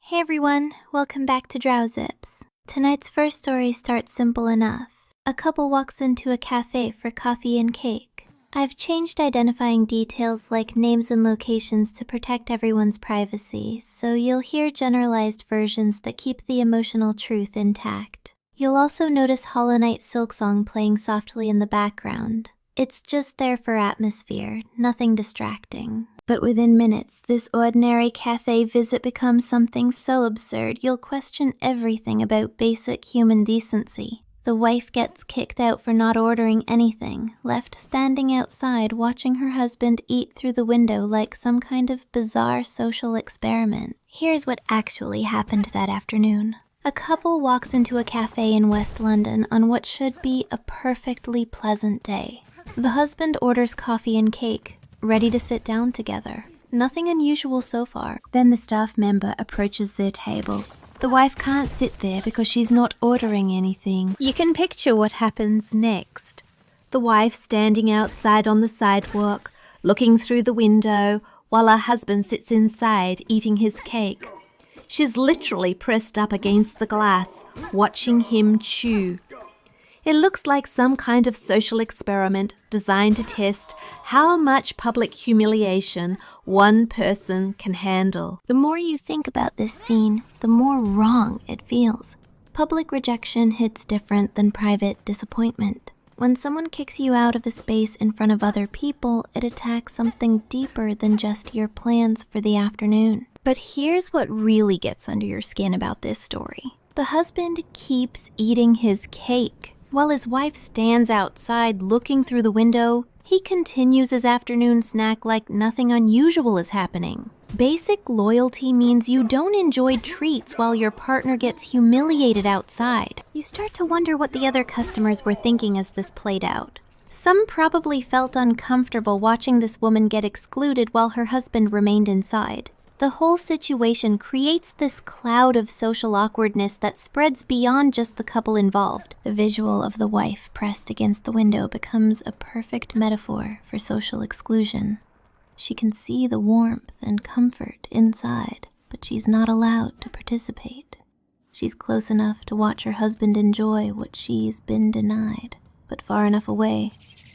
Hey everyone, welcome back to Drowzips. Tonight's first story starts simple enough. A couple walks into a cafe for coffee and cake. I've changed identifying details like names and locations to protect everyone's privacy, so you'll hear generalized versions that keep the emotional truth intact. You'll also notice Hollow Knight Silksong playing softly in the background. It's just there for atmosphere, nothing distracting. But within minutes, this ordinary cafe visit becomes something so absurd you'll question everything about basic human decency. The wife gets kicked out for not ordering anything, left standing outside watching her husband eat through the window like some kind of bizarre social experiment. Here's what actually happened that afternoon. A couple walks into a cafe in West London on what should be a perfectly pleasant day. The husband orders coffee and cake, ready to sit down together. Nothing unusual so far. Then the staff member approaches their table. The wife can't sit there because she's not ordering anything. You can picture what happens next. The wife standing outside on the sidewalk, looking through the window, while her husband sits inside eating his cake. She's literally pressed up against the glass, watching him chew. It looks like some kind of social experiment designed to test how much public humiliation one person can handle. The more you think about this scene, the more wrong it feels. Public rejection hits different than private disappointment. When someone kicks you out of the space in front of other people, it attacks something deeper than just your plans for the afternoon. But here's what really gets under your skin about this story. The husband keeps eating his cake. While his wife stands outside looking through the window, he continues his afternoon snack like nothing unusual is happening. Basic loyalty means you don't enjoy treats while your partner gets humiliated outside. You start to wonder what the other customers were thinking as this played out. Some probably felt uncomfortable watching this woman get excluded while her husband remained inside. The whole situation creates this cloud of social awkwardness that spreads beyond just the couple involved. The visual of the wife pressed against the window becomes a perfect metaphor for social exclusion. She can see the warmth and comfort inside, but she's not allowed to participate. She's close enough to watch her husband enjoy what she's been denied, but far enough away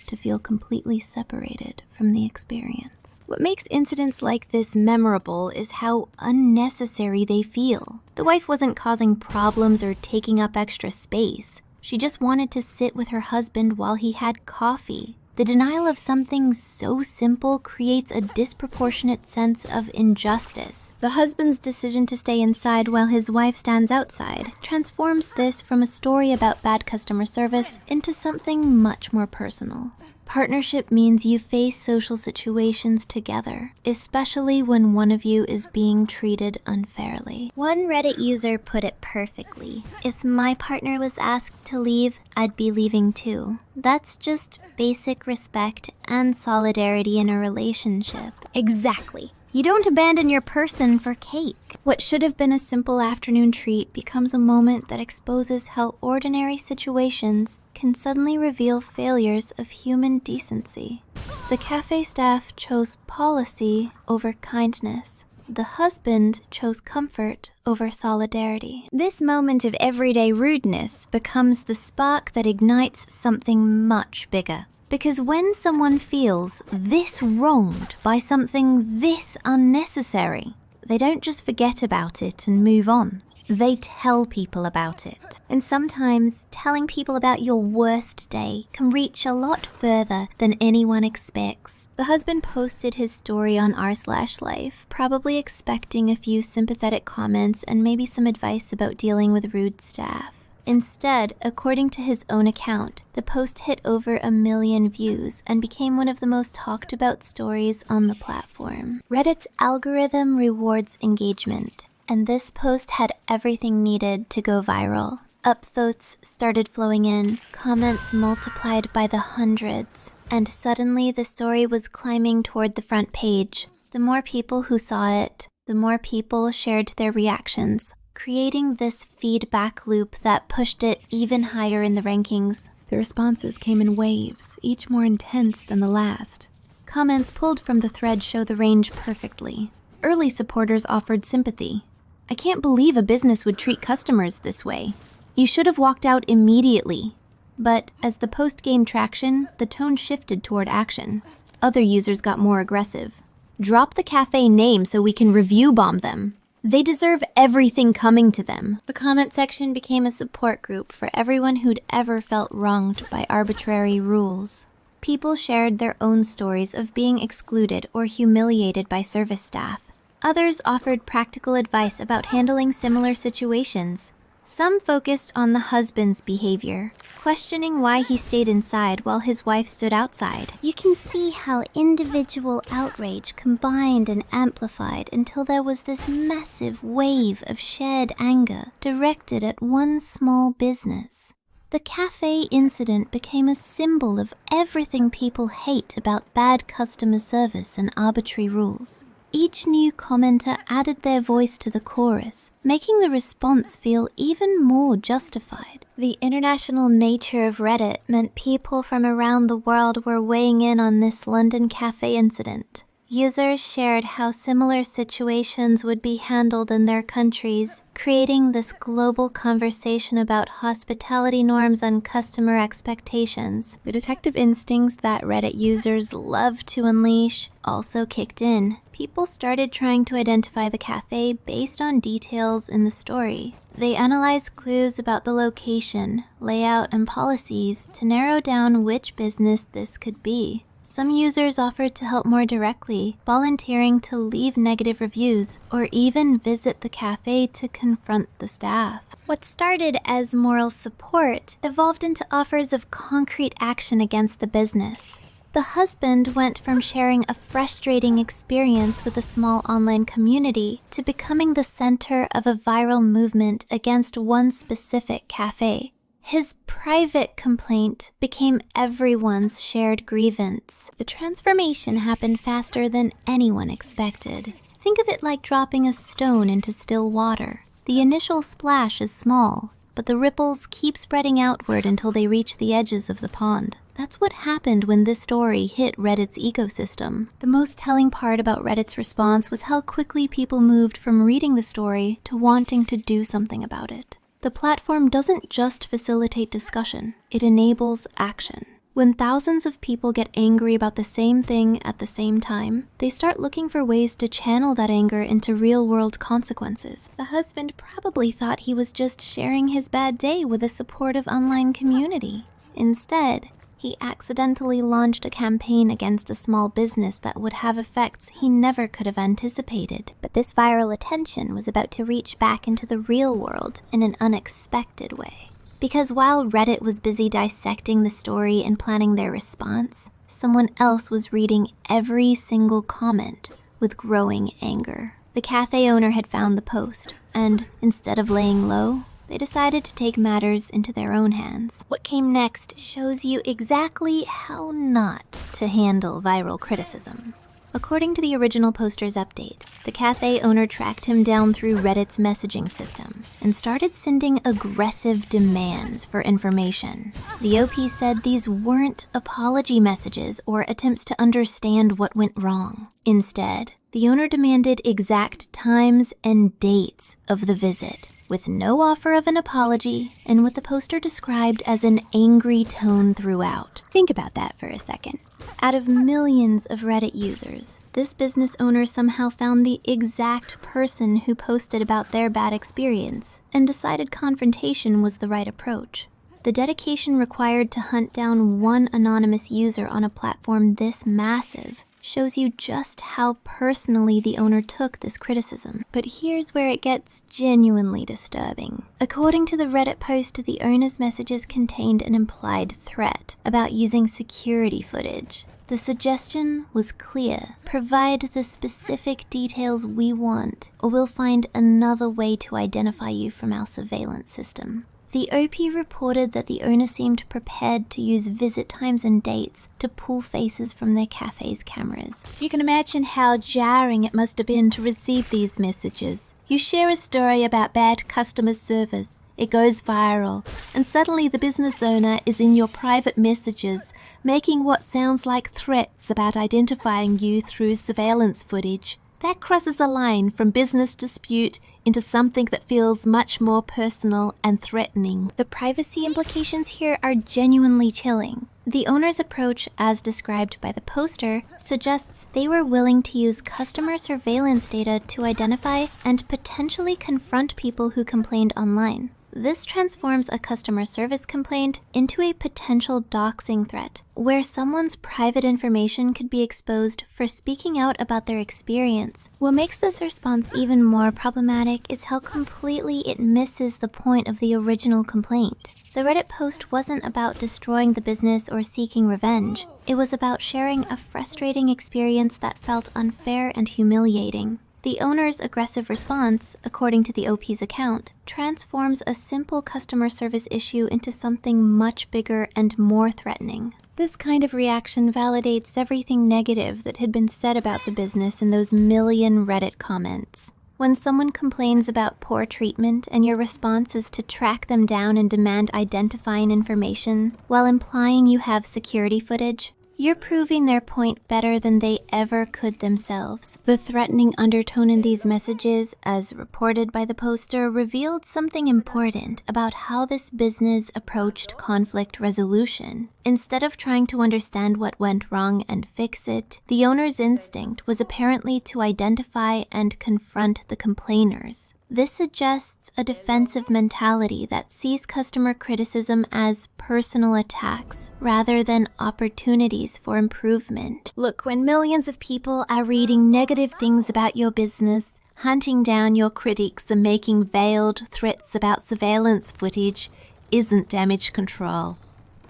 to feel completely separated from the experience. What makes incidents like this memorable is how unnecessary they feel. The wife wasn't causing problems or taking up extra space. She just wanted to sit with her husband while he had coffee. The denial of something so simple creates a disproportionate sense of injustice. The husband's decision to stay inside while his wife stands outside transforms this from a story about bad customer service into something much more personal. Partnership means you face social situations together, especially when one of you is being treated unfairly. One Reddit user put it perfectly. If my partner was asked to leave, I'd be leaving too. That's just basic respect and solidarity in a relationship. Exactly. You don't abandon your person for cake. What should have been a simple afternoon treat becomes a moment that exposes how ordinary situations can suddenly reveal failures of human decency. The cafe staff chose policy over kindness. The husband chose comfort over solidarity. This moment of everyday rudeness becomes the spark that ignites something much bigger. Because when someone feels this wronged by something this unnecessary, they don't just forget about it and move on. They tell people about it. And sometimes telling people about your worst day can reach a lot further than anyone expects. The husband posted his story on r/life, probably expecting a few sympathetic comments and maybe some advice about dealing with rude staff. Instead, according to his own account, the post hit over 1 million views and became one of the most talked about stories on the platform. Reddit's algorithm rewards engagement, and this post had everything needed to go viral. Upvotes started flowing in, comments multiplied by the hundreds, and suddenly the story was climbing toward the front page. The more people who saw it, the more people shared their reactions, creating this feedback loop that pushed it even higher in the rankings. The responses came in waves, each more intense than the last. Comments pulled from the thread show the range perfectly. Early supporters offered sympathy. I can't believe a business would treat customers this way. You should have walked out immediately. But as the post gained traction, the tone shifted toward action. Other users got more aggressive. Drop the cafe name so we can review bomb them. They deserve everything coming to them. The comment section became a support group for everyone who'd ever felt wronged by arbitrary rules. People shared their own stories of being excluded or humiliated by service staff. Others offered practical advice about handling similar situations. Some focused on the husband's behavior, questioning why he stayed inside while his wife stood outside. You can see how individual outrage combined and amplified until there was this massive wave of shared anger directed at one small business. The cafe incident became a symbol of everything people hate about bad customer service and arbitrary rules. Each new commenter added their voice to the chorus, making the response feel even more justified. The international nature of Reddit meant people from around the world were weighing in on this London cafe incident. Users shared how similar situations would be handled in their countries, creating this global conversation about hospitality norms and customer expectations. The detective instincts that Reddit users love to unleash also kicked in. People started trying to identify the cafe based on details in the story. They analyzed clues about the location, layout, and policies to narrow down which business this could be. Some users offered to help more directly, volunteering to leave negative reviews or even visit the cafe to confront the staff. What started as moral support evolved into offers of concrete action against the business. The husband went from sharing a frustrating experience with a small online community to becoming the center of a viral movement against one specific cafe. His private complaint became everyone's shared grievance. The transformation happened faster than anyone expected. Think of it like dropping a stone into still water. The initial splash is small, but the ripples keep spreading outward until they reach the edges of the pond. That's what happened when this story hit Reddit's ecosystem. The most telling part about Reddit's response was how quickly people moved from reading the story to wanting to do something about it. The platform doesn't just facilitate discussion, it enables action. When thousands of people get angry about the same thing at the same time, they start looking for ways to channel that anger into real-world consequences. The husband probably thought he was just sharing his bad day with a supportive online community. Instead, he accidentally launched a campaign against a small business that would have effects he never could have anticipated. But this viral attention was about to reach back into the real world in an unexpected way. Because while Reddit was busy dissecting the story and planning their response, someone else was reading every single comment with growing anger. The cafe owner had found the post, and instead of laying low, they decided to take matters into their own hands. What came next shows you exactly how not to handle viral criticism. According to the original poster's update, the cafe owner tracked him down through Reddit's messaging system and started sending aggressive demands for information. The OP said these weren't apology messages or attempts to understand what went wrong. Instead, the owner demanded exact times and dates of the visit, with no offer of an apology, and what the poster described as an angry tone throughout. Think about that for a second. Out of millions of Reddit users, this business owner somehow found the exact person who posted about their bad experience and decided confrontation was the right approach. The dedication required to hunt down one anonymous user on a platform this massive shows you just how personally the owner took this criticism. But here's where it gets genuinely disturbing. According to the Reddit post, the owner's messages contained an implied threat about using security footage. The suggestion was clear: provide the specific details we want, or we'll find another way to identify you from our surveillance system. The OP reported that the owner seemed prepared to use visit times and dates to pull faces from their cafe's cameras. You can imagine how jarring it must have been to receive these messages. You share a story about bad customer service, it goes viral, and suddenly the business owner is in your private messages, making what sounds like threats about identifying you through surveillance footage. That crosses a line from business dispute into something that feels much more personal and threatening. The privacy implications here are genuinely chilling. The owner's approach, as described by the poster, suggests they were willing to use customer surveillance data to identify and potentially confront people who complained online. This transforms a customer service complaint into a potential doxing threat, where someone's private information could be exposed for speaking out about their experience. What makes this response even more problematic is how completely it misses the point of the original complaint. The Reddit post wasn't about destroying the business or seeking revenge. It was about sharing a frustrating experience that felt unfair and humiliating. The owner's aggressive response, according to the OP's account, transforms a simple customer service issue into something much bigger and more threatening. This kind of reaction validates everything negative that had been said about the business in those million Reddit comments. When someone complains about poor treatment and your response is to track them down and demand identifying information while implying you have security footage, you're proving their point better than they ever could themselves. The threatening undertone in these messages, as reported by the poster, revealed something important about how this business approached conflict resolution. Instead of trying to understand what went wrong and fix it, the owner's instinct was apparently to identify and confront the complainers. This suggests a defensive mentality that sees customer criticism as personal attacks rather than opportunities for improvement. Look, when millions of people are reading negative things about your business, hunting down your critics and making veiled threats about surveillance footage isn't damage control.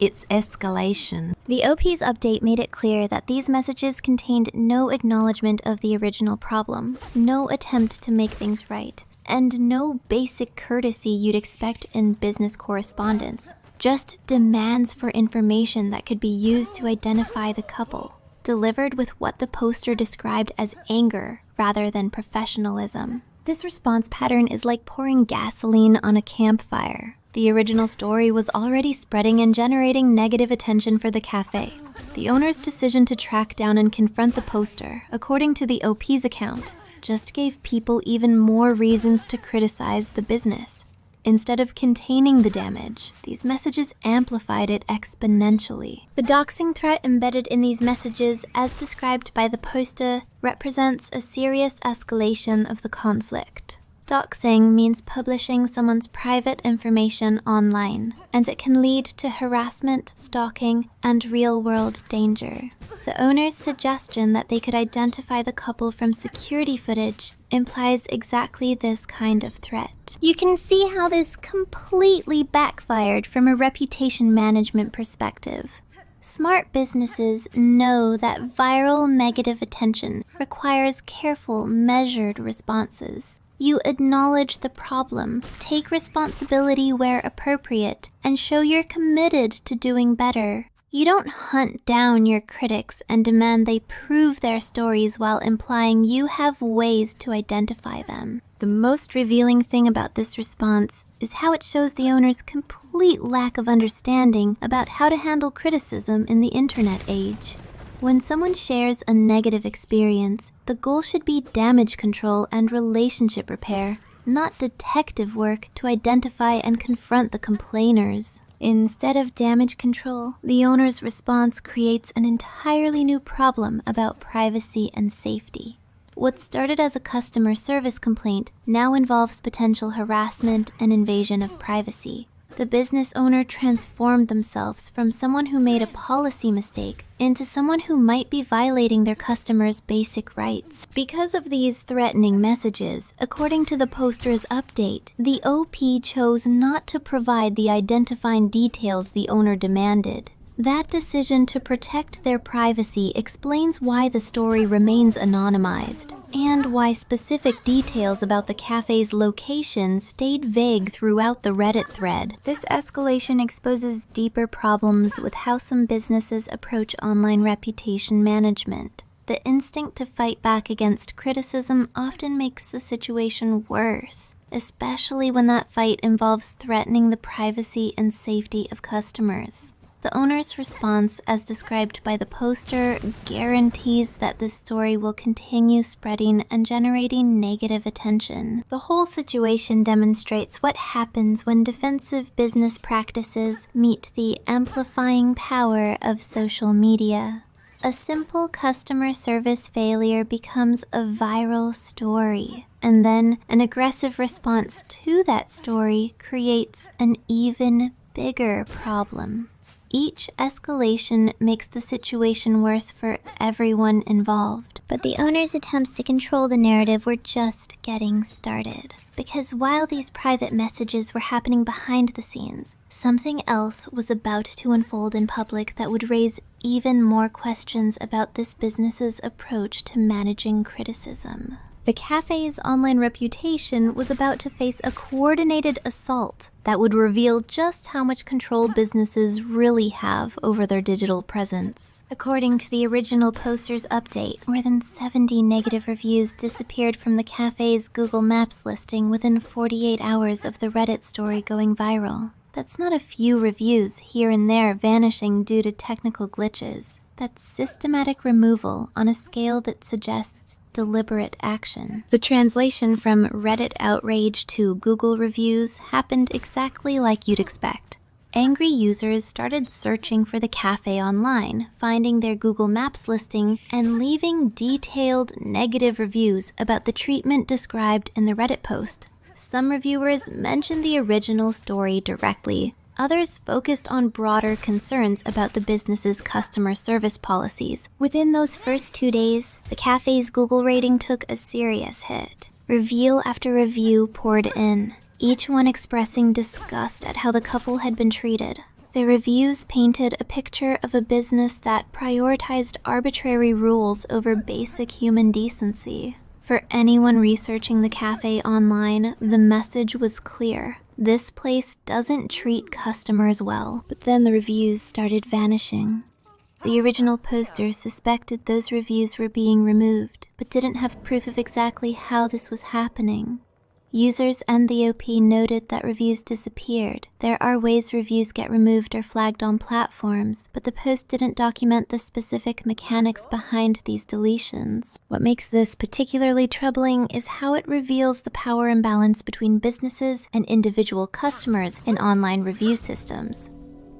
It's escalation. The OP's update made it clear that these messages contained no acknowledgement of the original problem, no attempt to make things right, and no basic courtesy you'd expect in business correspondence. Just demands for information that could be used to identify the couple, delivered with what the poster described as anger rather than professionalism. This response pattern is like pouring gasoline on a campfire. The original story was already spreading and generating negative attention for the cafe. The owner's decision to track down and confront the poster, according to the OP's account, just gave people even more reasons to criticize the business. Instead of containing the damage, these messages amplified it exponentially. The doxing threat embedded in these messages, as described by the poster, represents a serious escalation of the conflict. Doxing means publishing someone's private information online, and it can lead to harassment, stalking, and real-world danger. The owner's suggestion that they could identify the couple from security footage implies exactly this kind of threat. You can see how this completely backfired from a reputation management perspective. Smart businesses know that viral negative attention requires careful, measured responses. You acknowledge the problem, take responsibility where appropriate, and show you're committed to doing better. You don't hunt down your critics and demand they prove their stories while implying you have ways to identify them. The most revealing thing about this response is how it shows the owner's complete lack of understanding about how to handle criticism in the internet age. When someone shares a negative experience, the goal should be damage control and relationship repair, not detective work to identify and confront the complainers. Instead of damage control, the owner's response creates an entirely new problem about privacy and safety. What started as a customer service complaint now involves potential harassment and invasion of privacy. The business owner transformed themselves from someone who made a policy mistake into someone who might be violating their customers' basic rights. Because of these threatening messages, according to the poster's update, the OP chose not to provide the identifying details the owner demanded. That decision to protect their privacy explains why the story remains anonymized, and why specific details about the cafe's location stayed vague throughout the Reddit thread. This escalation exposes deeper problems with how some businesses approach online reputation management. The instinct to fight back against criticism often makes the situation worse, especially when that fight involves threatening the privacy and safety of customers. The owner's response, as described by the poster, guarantees that this story will continue spreading and generating negative attention. The whole situation demonstrates what happens when defensive business practices meet the amplifying power of social media. A simple customer service failure becomes a viral story, and then an aggressive response to that story creates an even bigger problem. Each escalation makes the situation worse for everyone involved. But the owner's attempts to control the narrative were just getting started. Because while these private messages were happening behind the scenes, something else was about to unfold in public that would raise even more questions about this business's approach to managing criticism. The cafe's online reputation was about to face a coordinated assault that would reveal just how much control businesses really have over their digital presence. According to the original poster's update, more than 70 negative reviews disappeared from the cafe's Google Maps listing within 48 hours of the Reddit story going viral. That's not a few reviews here and there vanishing due to technical glitches. That's systematic removal on a scale that suggests deliberate action. The translation from Reddit outrage to Google reviews happened exactly like you'd expect. Angry users started searching for the cafe online, finding their Google Maps listing, and leaving detailed negative reviews about the treatment described in the Reddit post. Some reviewers mentioned the original story directly. Others focused on broader concerns about the business's customer service policies. Within those first 2 days, the cafe's Google rating took a serious hit. Review after review poured in, each one expressing disgust at how the couple had been treated. The reviews painted a picture of a business that prioritized arbitrary rules over basic human decency. For anyone researching the cafe online, the message was clear. This place doesn't treat customers well. But then the reviews started vanishing. The original poster suspected those reviews were being removed, but didn't have proof of exactly how this was happening. Users and the OP noted that reviews disappeared. There are ways reviews get removed or flagged on platforms, but the post didn't document the specific mechanics behind these deletions. What makes this particularly troubling is how it reveals the power imbalance between businesses and individual customers in online review systems.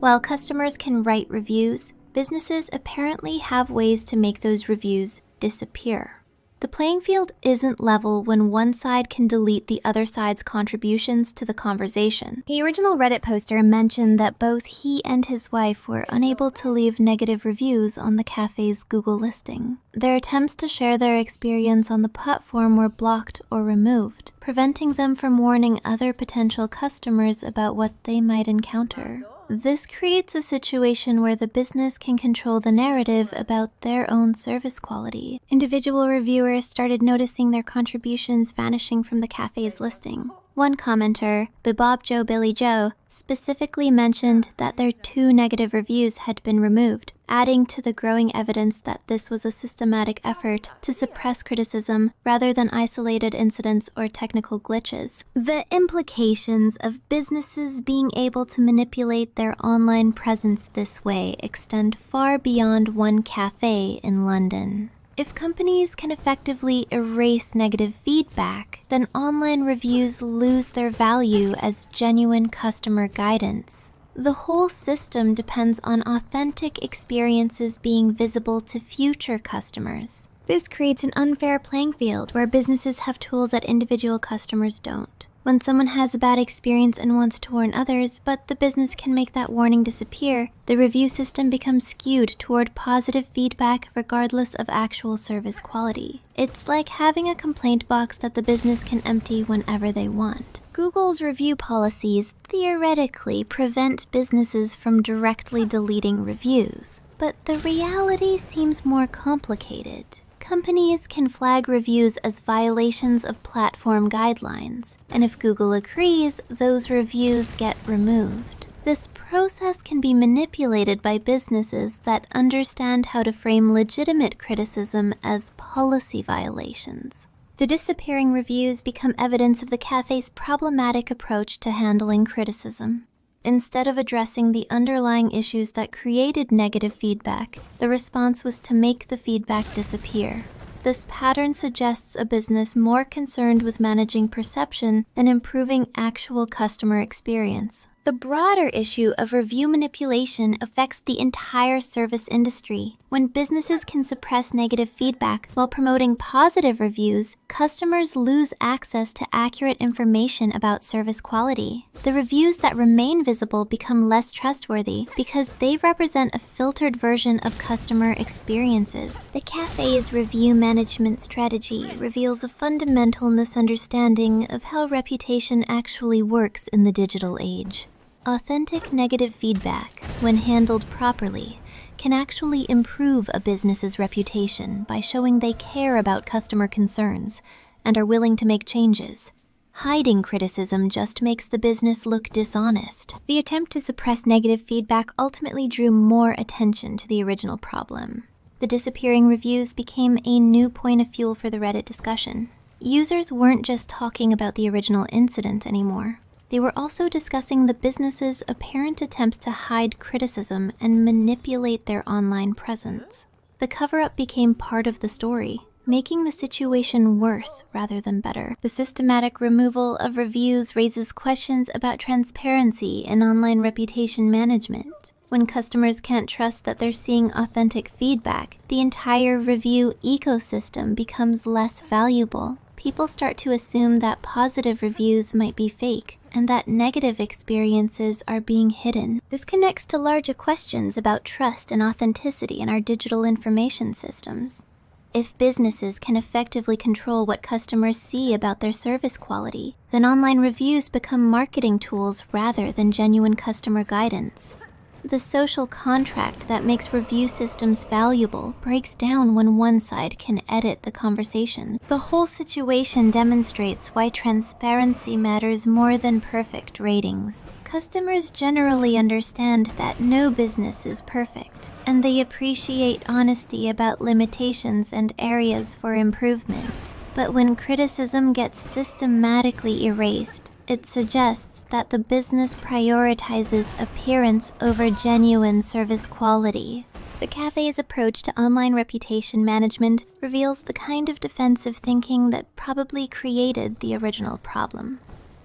While customers can write reviews, businesses apparently have ways to make those reviews disappear. The playing field isn't level when one side can delete the other side's contributions to the conversation. The original Reddit poster mentioned that both he and his wife were unable to leave negative reviews on the cafe's Google listing. Their attempts to share their experience on the platform were blocked or removed, preventing them from warning other potential customers about what they might encounter. This creates a situation where the business can control the narrative about their own service quality. Individual reviewers started noticing their contributions vanishing from the cafe's listing. One commenter, Bob Joe Billy Joe, specifically mentioned that their 2 negative reviews had been removed, adding to the growing evidence that this was a systematic effort to suppress criticism rather than isolated incidents or technical glitches. The implications of businesses being able to manipulate their online presence this way extend far beyond one cafe in London. If companies can effectively erase negative feedback, then online reviews lose their value as genuine customer guidance. The whole system depends on authentic experiences being visible to future customers. This creates an unfair playing field where businesses have tools that individual customers don't. When someone has a bad experience and wants to warn others, but the business can make that warning disappear, the review system becomes skewed toward positive feedback regardless of actual service quality. It's like having a complaint box that the business can empty whenever they want. Google's review policies theoretically prevent businesses from directly deleting reviews, but the reality seems more complicated. Companies can flag reviews as violations of platform guidelines, and if Google agrees, those reviews get removed. This process can be manipulated by businesses that understand how to frame legitimate criticism as policy violations. The disappearing reviews become evidence of the cafe's problematic approach to handling criticism. Instead of addressing the underlying issues that created negative feedback, the response was to make the feedback disappear. This pattern suggests a business more concerned with managing perception and improving actual customer experience. The broader issue of review manipulation affects the entire service industry. When businesses can suppress negative feedback while promoting positive reviews, customers lose access to accurate information about service quality. The reviews that remain visible become less trustworthy because they represent a filtered version of customer experiences. The cafe's review management strategy reveals a fundamental misunderstanding of how reputation actually works in the digital age. Authentic negative feedback, when handled properly, can actually improve a business's reputation by showing they care about customer concerns and are willing to make changes. Hiding criticism just makes the business look dishonest. The attempt to suppress negative feedback ultimately drew more attention to the original problem. The disappearing reviews became a new point of fuel for the Reddit discussion. Users weren't just talking about the original incident anymore. They were also discussing the business's apparent attempts to hide criticism and manipulate their online presence. The cover-up became part of the story, making the situation worse rather than better. The systematic removal of reviews raises questions about transparency in online reputation management. When customers can't trust that they're seeing authentic feedback, the entire review ecosystem becomes less valuable. People start to assume that positive reviews might be fake, and that negative experiences are being hidden. This connects to larger questions about trust and authenticity in our digital information systems. If businesses can effectively control what customers see about their service quality, then online reviews become marketing tools rather than genuine customer guidance. The social contract that makes review systems valuable breaks down when one side can edit the conversation. The whole situation demonstrates why transparency matters more than perfect ratings. Customers generally understand that no business is perfect, and they appreciate honesty about limitations and areas for improvement. But when criticism gets systematically erased, it suggests that the business prioritizes appearance over genuine service quality. The cafe's approach to online reputation management reveals the kind of defensive thinking that probably created the original problem.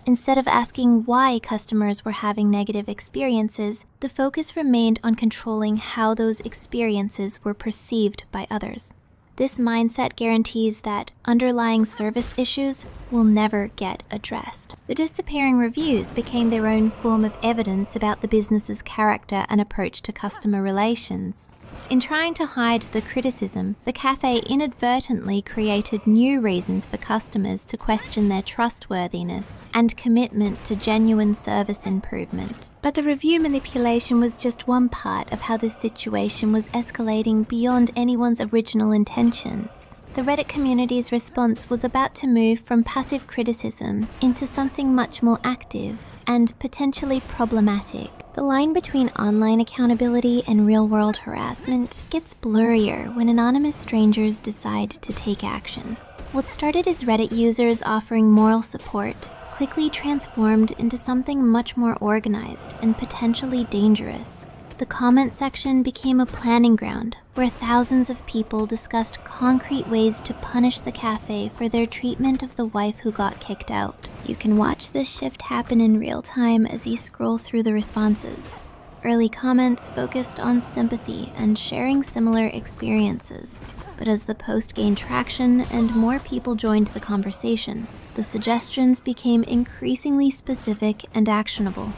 Instead of asking why customers were having negative experiences, the focus remained on controlling how those experiences were perceived by others. This mindset guarantees that underlying service issues will never get addressed. The disappearing reviews became their own form of evidence about the business's character and approach to customer relations. In trying to hide the criticism, the cafe inadvertently created new reasons for customers to question their trustworthiness and commitment to genuine service improvement. But the review manipulation was just one part of how the situation was escalating beyond anyone's original intentions. The Reddit community's response was about to move from passive criticism into something much more active and potentially problematic. The line between online accountability and real-world harassment gets blurrier when anonymous strangers decide to take action. What started as Reddit users offering moral support quickly transformed into something much more organized and potentially dangerous. The comment section became a planning ground where thousands of people discussed concrete ways to punish the cafe for their treatment of the wife who got kicked out. You can watch this shift happen in real time as you scroll through the responses. Early comments focused on sympathy and sharing similar experiences. But as the post gained traction and more people joined the conversation, the suggestions became increasingly specific and actionable.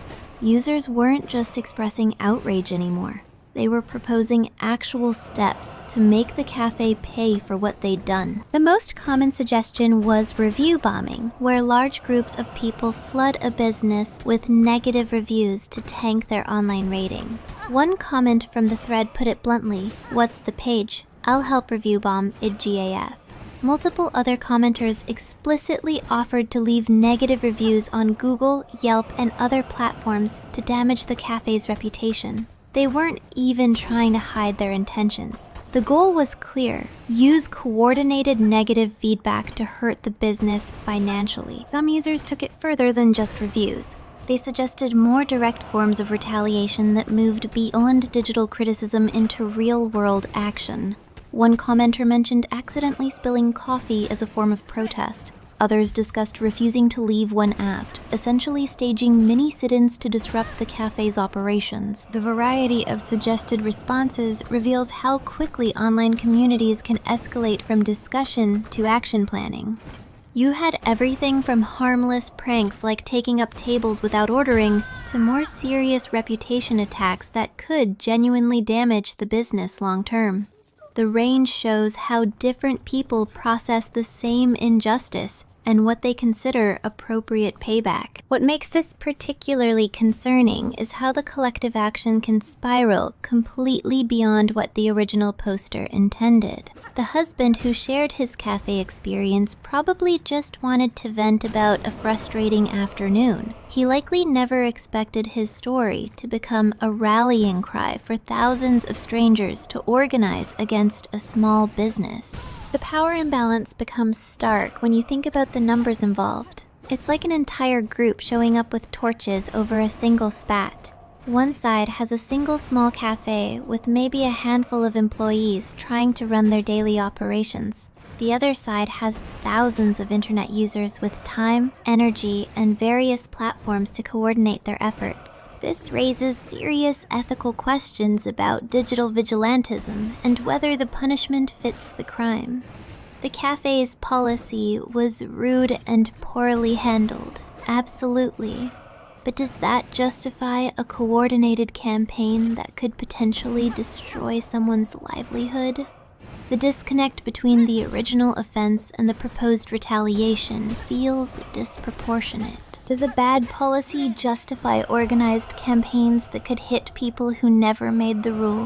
Users weren't just expressing outrage anymore. They were proposing actual steps to make the cafe pay for what they'd done. The most common suggestion was review bombing, where large groups of people flood a business with negative reviews to tank their online rating. One comment from the thread put it bluntly, "What's the page? I'll help review bomb it GAF." Multiple other commenters explicitly offered to leave negative reviews on Google, Yelp, and other platforms to damage the cafe's reputation. They weren't even trying to hide their intentions. The goal was clear: use coordinated negative feedback to hurt the business financially. Some users took it further than just reviews. They suggested more direct forms of retaliation that moved beyond digital criticism into real-world action. One commenter mentioned accidentally spilling coffee as a form of protest. Others discussed refusing to leave when asked, essentially staging mini sit-ins to disrupt the cafe's operations. The variety of suggested responses reveals how quickly online communities can escalate from discussion to action planning. You had everything from harmless pranks like taking up tables without ordering to more serious reputation attacks that could genuinely damage the business long term. The range shows how different people process the same injustice and what they consider appropriate payback. What makes this particularly concerning is how the collective action can spiral completely beyond what the original poster intended. The husband who shared his cafe experience probably just wanted to vent about a frustrating afternoon. He likely never expected his story to become a rallying cry for thousands of strangers to organize against a small business. The power imbalance becomes stark when you think about the numbers involved. It's like an entire group showing up with torches over a single spat. One side has a single small cafe with maybe a handful of employees trying to run their daily operations. The other side has thousands of internet users with time, energy, and various platforms to coordinate their efforts. This raises serious ethical questions about digital vigilantism and whether the punishment fits the crime. The cafe's policy was rude and poorly handled, absolutely. But does that justify a coordinated campaign that could potentially destroy someone's livelihood? The disconnect between the original offense and the proposed retaliation feels disproportionate. Does a bad policy justify organized campaigns that could hit people who never made the rule?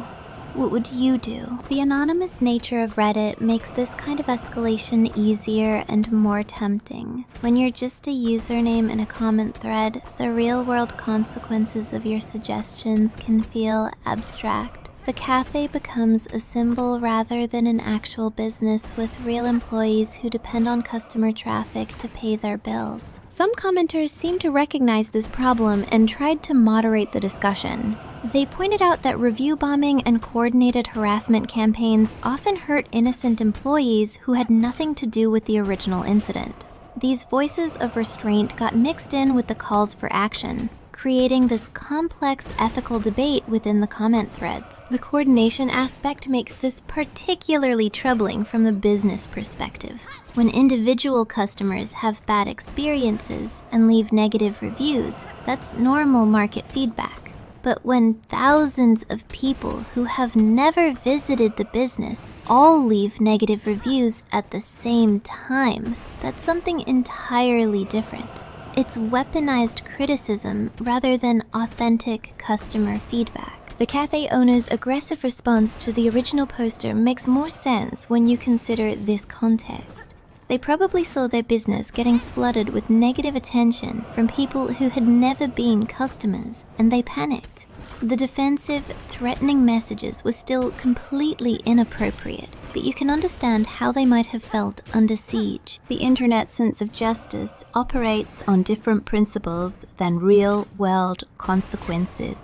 What would you do? The anonymous nature of Reddit makes this kind of escalation easier and more tempting. When you're just a username in a comment thread, the real-world consequences of your suggestions can feel abstract. The cafe becomes a symbol rather than an actual business with real employees who depend on customer traffic to pay their bills. Some commenters seem to recognize this problem and tried to moderate the discussion. They pointed out that review bombing and coordinated harassment campaigns often hurt innocent employees who had nothing to do with the original incident. These voices of restraint got mixed in with the calls for action, creating this complex ethical debate within the comment threads. The coordination aspect makes this particularly troubling from the business perspective. When individual customers have bad experiences and leave negative reviews, that's normal market feedback. But when thousands of people who have never visited the business all leave negative reviews at the same time, that's something entirely different. It's weaponized criticism rather than authentic customer feedback. The cafe owner's aggressive response to the original poster makes more sense when you consider this context. They probably saw their business getting flooded with negative attention from people who had never been customers, and they panicked. The defensive, threatening messages were still completely inappropriate, but you can understand how they might have felt under siege. The internet sense of justice operates on different principles than real-world consequences.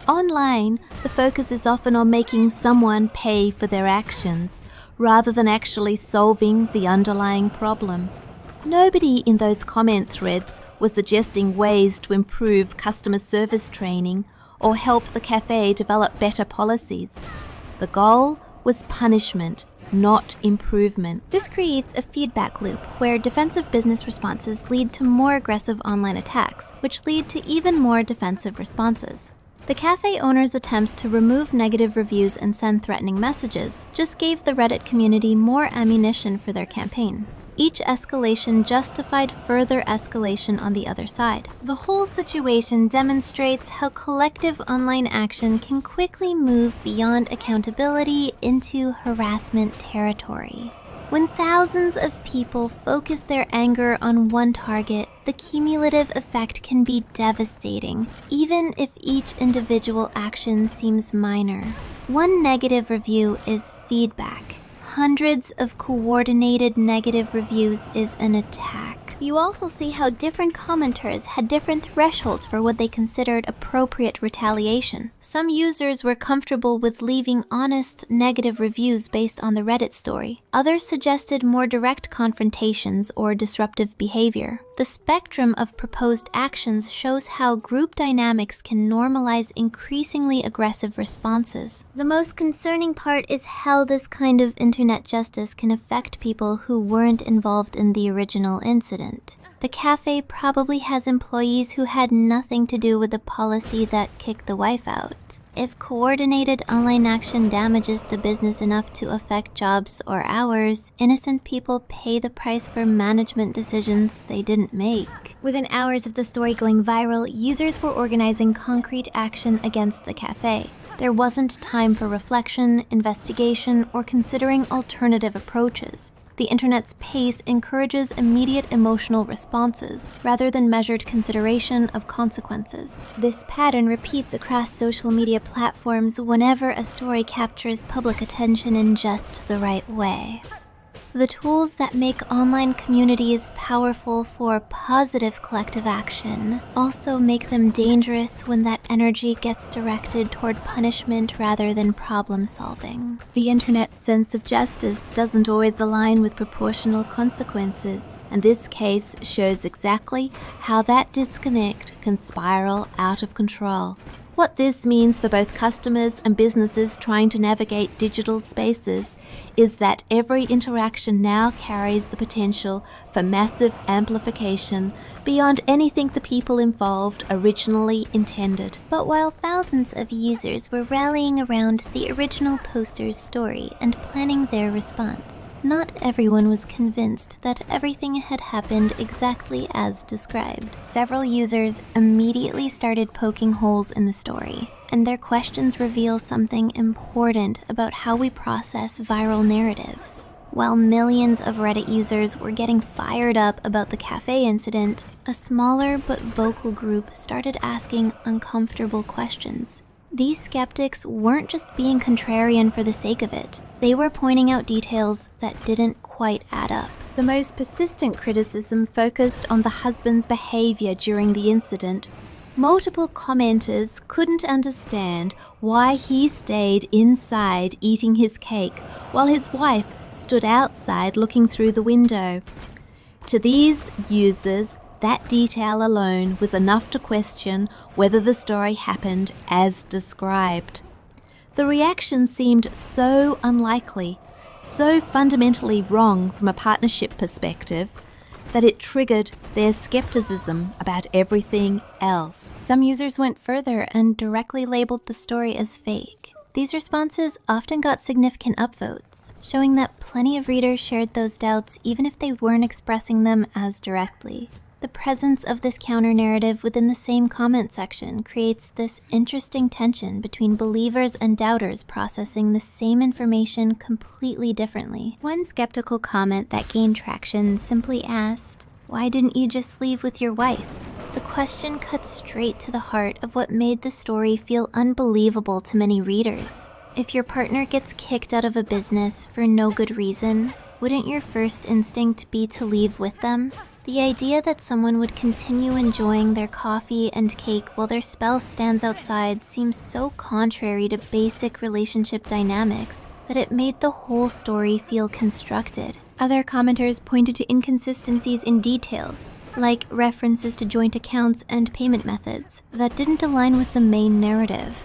Online, the focus is often on making someone pay for their actions, rather than actually solving the underlying problem. Nobody in those comment threads was suggesting ways to improve customer service training or help the cafe develop better policies. The goal was punishment, not improvement. This creates a feedback loop where defensive business responses lead to more aggressive online attacks, which lead to even more defensive responses. The cafe owner's attempts to remove negative reviews and send threatening messages just gave the Reddit community more ammunition for their campaign. Each escalation justified further escalation on the other side. The whole situation demonstrates how collective online action can quickly move beyond accountability into harassment territory. When thousands of people focus their anger on one target, the cumulative effect can be devastating, even if each individual action seems minor. One negative review is feedback. Hundreds of coordinated negative reviews is an attack. You also see how different commenters had different thresholds for what they considered appropriate retaliation. Some users were comfortable with leaving honest, negative reviews based on the Reddit story. Others suggested more direct confrontations or disruptive behavior. The spectrum of proposed actions shows how group dynamics can normalize increasingly aggressive responses. The most concerning part is how this kind of internet justice can affect people who weren't involved in the original incident. The cafe probably has employees who had nothing to do with the policy that kicked the wife out. If coordinated online action damages the business enough to affect jobs or hours, innocent people pay the price for management decisions they didn't make. Within hours of the story going viral, users were organizing concrete action against the cafe. There wasn't time for reflection, investigation, or considering alternative approaches. The internet's pace encourages immediate emotional responses rather than measured consideration of consequences. This pattern repeats across social media platforms whenever a story captures public attention in just the right way. The tools that make online communities powerful for positive collective action also make them dangerous when that energy gets directed toward punishment rather than problem solving. The internet's sense of justice doesn't always align with proportional consequences, and this case shows exactly how that disconnect can spiral out of control. What this means for both customers and businesses trying to navigate digital spaces is that every interaction now carries the potential for massive amplification beyond anything the people involved originally intended. But while thousands of users were rallying around the original poster's story and planning their response, not everyone was convinced that everything had happened exactly as described. Several users immediately started poking holes in the story, and their questions reveal something important about how we process viral narratives. While millions of Reddit users were getting fired up about the cafe incident, a smaller but vocal group started asking uncomfortable questions. These skeptics weren't just being contrarian for the sake of it. They were pointing out details that didn't quite add up. The most persistent criticism focused on the husband's behavior during the incident. Multiple commenters couldn't understand why he stayed inside eating his cake while his wife stood outside looking through the window. To these users, that detail alone was enough to question whether the story happened as described. The reaction seemed so unlikely, so fundamentally wrong from a partnership perspective, that it triggered their skepticism about everything else. Some users went further and directly labeled the story as fake. These responses often got significant upvotes, showing that plenty of readers shared those doubts even if they weren't expressing them as directly. The presence of this counter-narrative within the same comment section creates this interesting tension between believers and doubters processing the same information completely differently. One skeptical comment that gained traction simply asked, "Why didn't you just leave with your wife?" The question cut straight to the heart of what made the story feel unbelievable to many readers. If your partner gets kicked out of a business for no good reason, wouldn't your first instinct be to leave with them? The idea that someone would continue enjoying their coffee and cake while their spouse stands outside seems so contrary to basic relationship dynamics that it made the whole story feel constructed. Other commenters pointed to inconsistencies in details, like references to joint accounts and payment methods, that didn't align with the main narrative.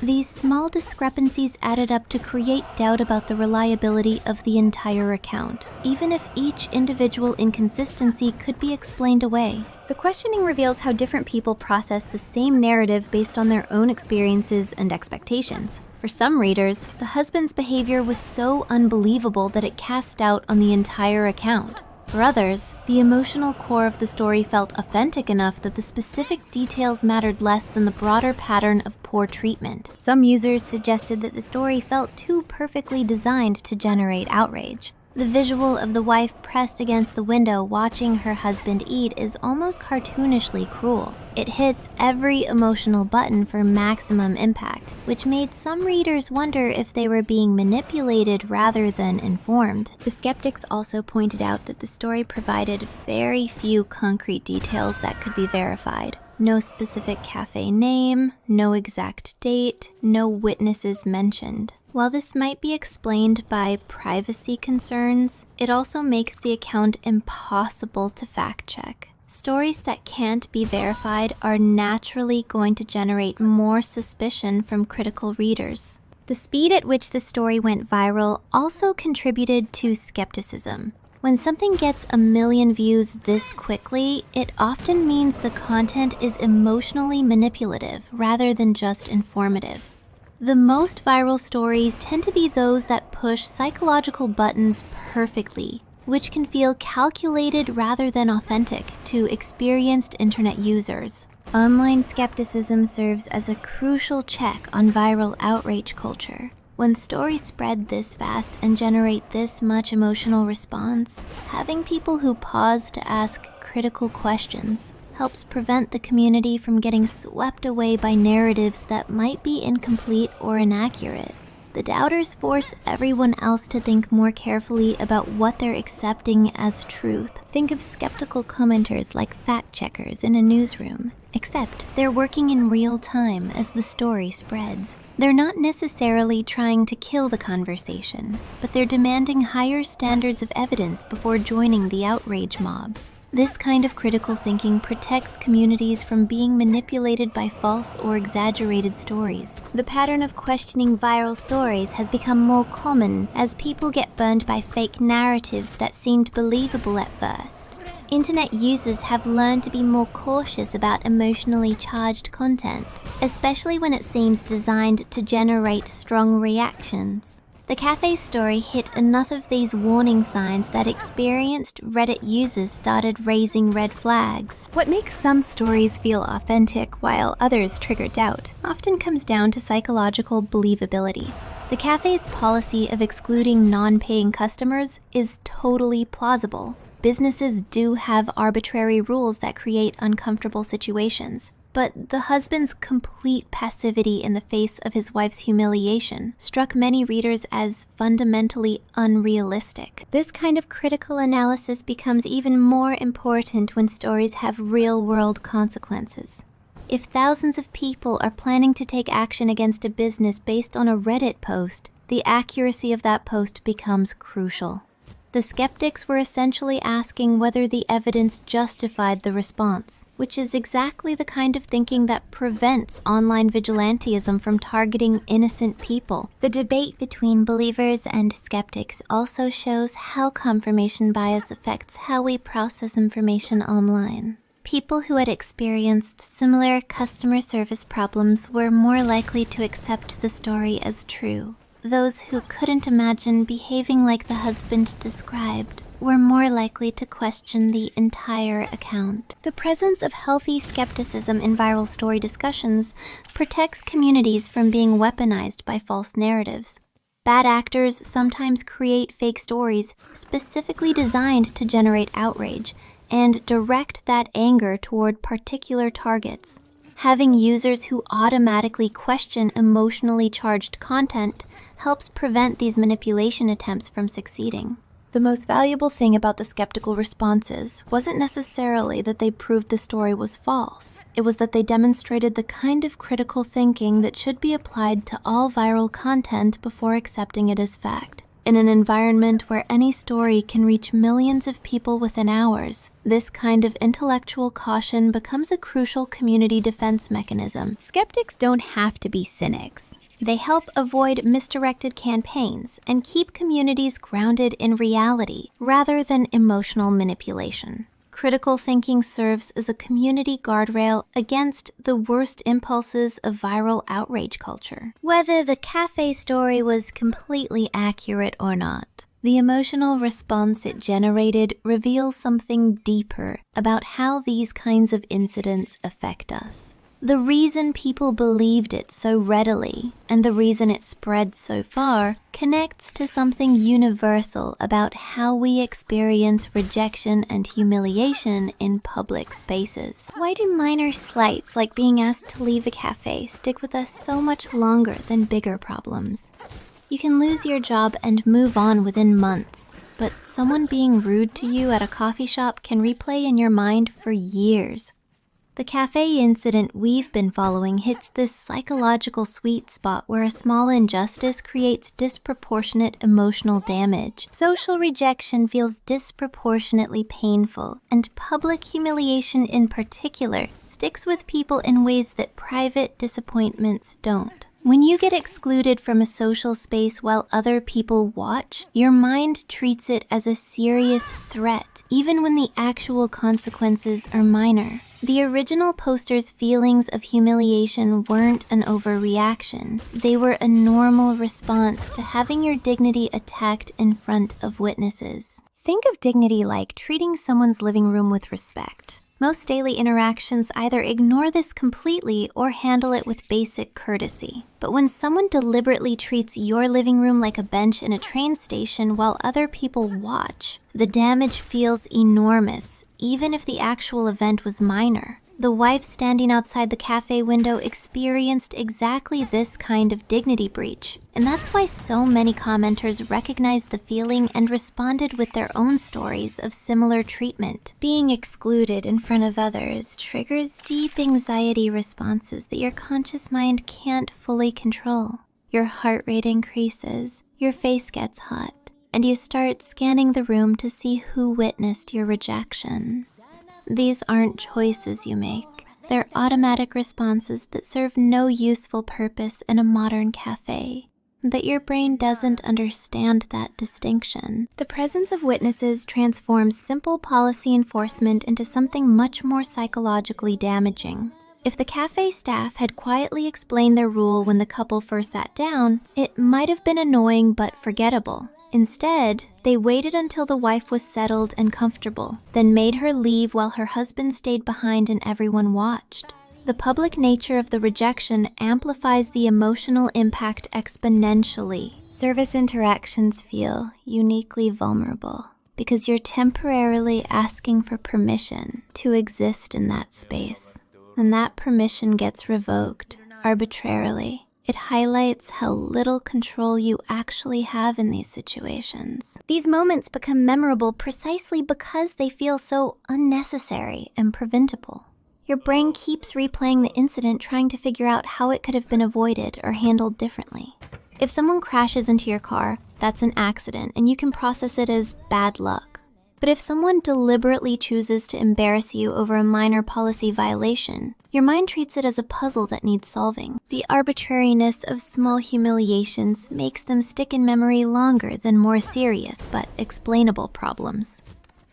These small discrepancies added up to create doubt about the reliability of the entire account, even if each individual inconsistency could be explained away. The questioning reveals how different people process the same narrative based on their own experiences and expectations. For some readers, the husband's behavior was so unbelievable that it cast doubt on the entire account. For others, the emotional core of the story felt authentic enough that the specific details mattered less than the broader pattern of poor treatment. Some users suggested that the story felt too perfectly designed to generate outrage. The visual of the wife pressed against the window watching her husband eat is almost cartoonishly cruel. It hits every emotional button for maximum impact, which made some readers wonder if they were being manipulated rather than informed. The skeptics also pointed out that the story provided very few concrete details that could be verified. No specific cafe name, no exact date, no witnesses mentioned. While this might be explained by privacy concerns, it also makes the account impossible to fact-check. Stories that can't be verified are naturally going to generate more suspicion from critical readers. The speed at which the story went viral also contributed to skepticism. When something gets 1 million views this quickly, it often means the content is emotionally manipulative rather than just informative. The most viral stories tend to be those that push psychological buttons perfectly, which can feel calculated rather than authentic to experienced internet users. Online skepticism serves as a crucial check on viral outrage culture. When stories spread this fast and generate this much emotional response, having people who pause to ask critical questions helps prevent the community from getting swept away by narratives that might be incomplete or inaccurate. The doubters force everyone else to think more carefully about what they're accepting as truth. Think of skeptical commenters like fact-checkers in a newsroom, except they're working in real time as the story spreads. They're not necessarily trying to kill the conversation, but they're demanding higher standards of evidence before joining the outrage mob. This kind of critical thinking protects communities from being manipulated by false or exaggerated stories. The pattern of questioning viral stories has become more common as people get burned by fake narratives that seemed believable at first. Internet users have learned to be more cautious about emotionally charged content, especially when it seems designed to generate strong reactions. The cafe story hit enough of these warning signs that experienced Reddit users started raising red flags. What makes some stories feel authentic while others trigger doubt often comes down to psychological believability. The cafe's policy of excluding non-paying customers is totally plausible. Businesses do have arbitrary rules that create uncomfortable situations. But the husband's complete passivity in the face of his wife's humiliation struck many readers as fundamentally unrealistic. This kind of critical analysis becomes even more important when stories have real-world consequences. If thousands of people are planning to take action against a business based on a Reddit post, the accuracy of that post becomes crucial. The skeptics were essentially asking whether the evidence justified the response, which is exactly the kind of thinking that prevents online vigilantism from targeting innocent people. The debate between believers and skeptics also shows how confirmation bias affects how we process information online. People who had experienced similar customer service problems were more likely to accept the story as true. Those who couldn't imagine behaving like the husband described were more likely to question the entire account. The presence of healthy skepticism in viral story discussions protects communities from being weaponized by false narratives. Bad actors sometimes create fake stories specifically designed to generate outrage and direct that anger toward particular targets. Having users who automatically question emotionally charged content helps prevent these manipulation attempts from succeeding. The most valuable thing about the skeptical responses wasn't necessarily that they proved the story was false. It was that they demonstrated the kind of critical thinking that should be applied to all viral content before accepting it as fact. In an environment where any story can reach millions of people within hours, this kind of intellectual caution becomes a crucial community defense mechanism. Skeptics don't have to be cynics. They help avoid misdirected campaigns and keep communities grounded in reality rather than emotional manipulation. Critical thinking serves as a community guardrail against the worst impulses of viral outrage culture. Whether the cafe story was completely accurate or not, the emotional response it generated reveals something deeper about how these kinds of incidents affect us. The reason people believed it so readily, and the reason it spread so far, connects to something universal about how we experience rejection and humiliation in public spaces. Why do minor slights like being asked to leave a cafe stick with us so much longer than bigger problems? You can lose your job and move on within months, but someone being rude to you at a coffee shop can replay in your mind for years. The cafe incident we've been following hits this psychological sweet spot where a small injustice creates disproportionate emotional damage. Social rejection feels disproportionately painful, and public humiliation in particular sticks with people in ways that private disappointments don't. When you get excluded from a social space while other people watch, your mind treats it as a serious threat, even when the actual consequences are minor. The original poster's feelings of humiliation weren't an overreaction. They were a normal response to having your dignity attacked in front of witnesses. Think of dignity like treating someone's living room with respect. Most daily interactions either ignore this completely or handle it with basic courtesy. But when someone deliberately treats your living room like a bench in a train station while other people watch, the damage feels enormous, even if the actual event was minor. The wife standing outside the cafe window experienced exactly this kind of dignity breach. And that's why so many commenters recognized the feeling and responded with their own stories of similar treatment. Being excluded in front of others triggers deep anxiety responses that your conscious mind can't fully control. Your heart rate increases, your face gets hot, and you start scanning the room to see who witnessed your rejection. These aren't choices you make. They're automatic responses that serve no useful purpose in a modern cafe. But your brain doesn't understand that distinction. The presence of witnesses transforms simple policy enforcement into something much more psychologically damaging. If the cafe staff had quietly explained their rule when the couple first sat down, it might have been annoying but forgettable. Instead, they waited until the wife was settled and comfortable, then made her leave while her husband stayed behind and everyone watched. The public nature of the rejection amplifies the emotional impact exponentially. Service interactions feel uniquely vulnerable because you're temporarily asking for permission to exist in that space. When that permission gets revoked arbitrarily, it highlights how little control you actually have in these situations. These moments become memorable precisely because they feel so unnecessary and preventable. Your brain keeps replaying the incident, trying to figure out how it could have been avoided or handled differently. If someone crashes into your car, that's an accident, and you can process it as bad luck. But if someone deliberately chooses to embarrass you over a minor policy violation, your mind treats it as a puzzle that needs solving. The arbitrariness of small humiliations makes them stick in memory longer than more serious but explainable problems.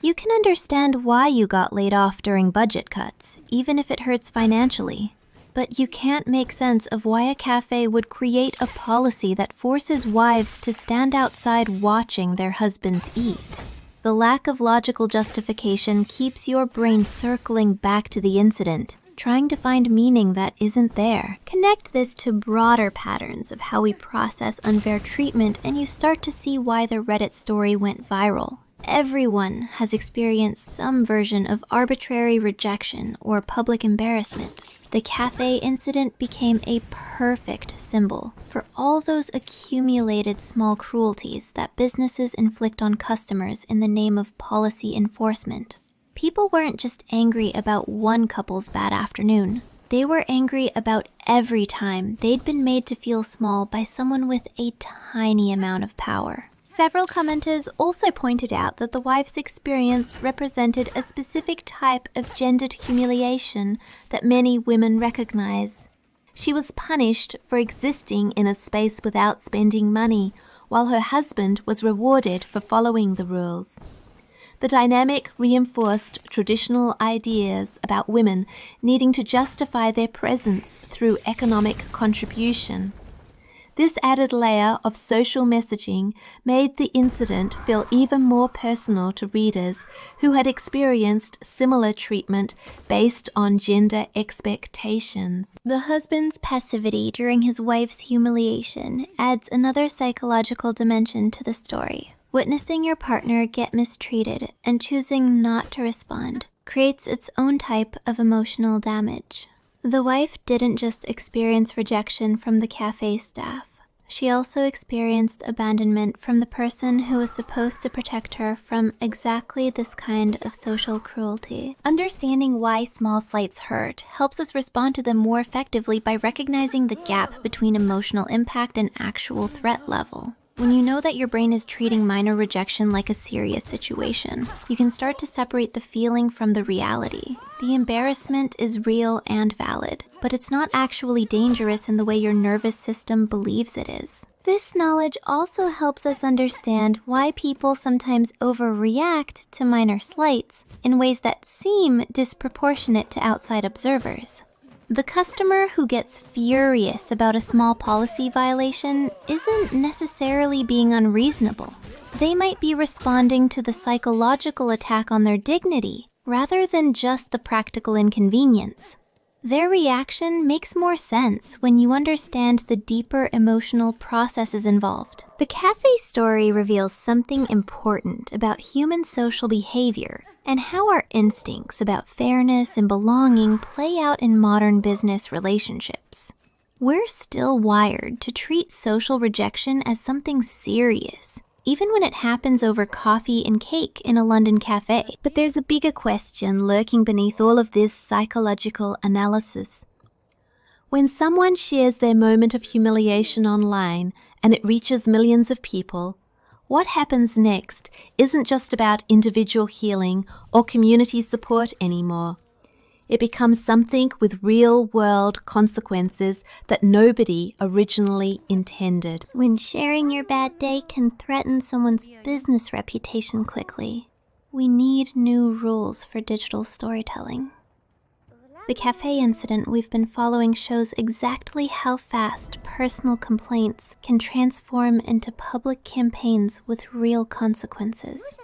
You can understand why you got laid off during budget cuts, even if it hurts financially. But you can't make sense of why a cafe would create a policy that forces wives to stand outside watching their husbands eat. The lack of logical justification keeps your brain circling back to the incident, trying to find meaning that isn't there. Connect this to broader patterns of how we process unfair treatment, and you start to see why the Reddit story went viral. Everyone has experienced some version of arbitrary rejection or public embarrassment. The cafe incident became a perfect symbol for all those accumulated small cruelties that businesses inflict on customers in the name of policy enforcement. People weren't just angry about one couple's bad afternoon. They were angry about every time they'd been made to feel small by someone with a tiny amount of power. Several commenters also pointed out that the wife's experience represented a specific type of gendered humiliation that many women recognize. She was punished for existing in a space without spending money, while her husband was rewarded for following the rules. The dynamic reinforced traditional ideas about women needing to justify their presence through economic contribution. This added layer of social messaging made the incident feel even more personal to readers who had experienced similar treatment based on gender expectations. The husband's passivity during his wife's humiliation adds another psychological dimension to the story. Witnessing your partner get mistreated and choosing not to respond creates its own type of emotional damage. The wife didn't just experience rejection from the cafe staff. She also experienced abandonment from the person who was supposed to protect her from exactly this kind of social cruelty. Understanding why small slights hurt helps us respond to them more effectively by recognizing the gap between emotional impact and actual threat level. When you know that your brain is treating minor rejection like a serious situation, you can start to separate the feeling from the reality. The embarrassment is real and valid, but it's not actually dangerous in the way your nervous system believes it is. This knowledge also helps us understand why people sometimes overreact to minor slights in ways that seem disproportionate to outside observers. The customer who gets furious about a small policy violation isn't necessarily being unreasonable. They might be responding to the psychological attack on their dignity rather than just the practical inconvenience. Their reaction makes more sense when you understand the deeper emotional processes involved. The cafe story reveals something important about human social behavior and how our instincts about fairness and belonging play out in modern business relationships. We're still wired to treat social rejection as something serious, even when it happens over coffee and cake in a London cafe. But there's a bigger question lurking beneath all of this psychological analysis. When someone shares their moment of humiliation online and it reaches millions of people, what happens next isn't just about individual healing or community support anymore. It becomes something with real-world consequences that nobody originally intended. When sharing your bad day can threaten someone's business reputation quickly, we need new rules for digital storytelling. The cafe incident we've been following shows exactly how fast personal complaints can transform into public campaigns with real consequences.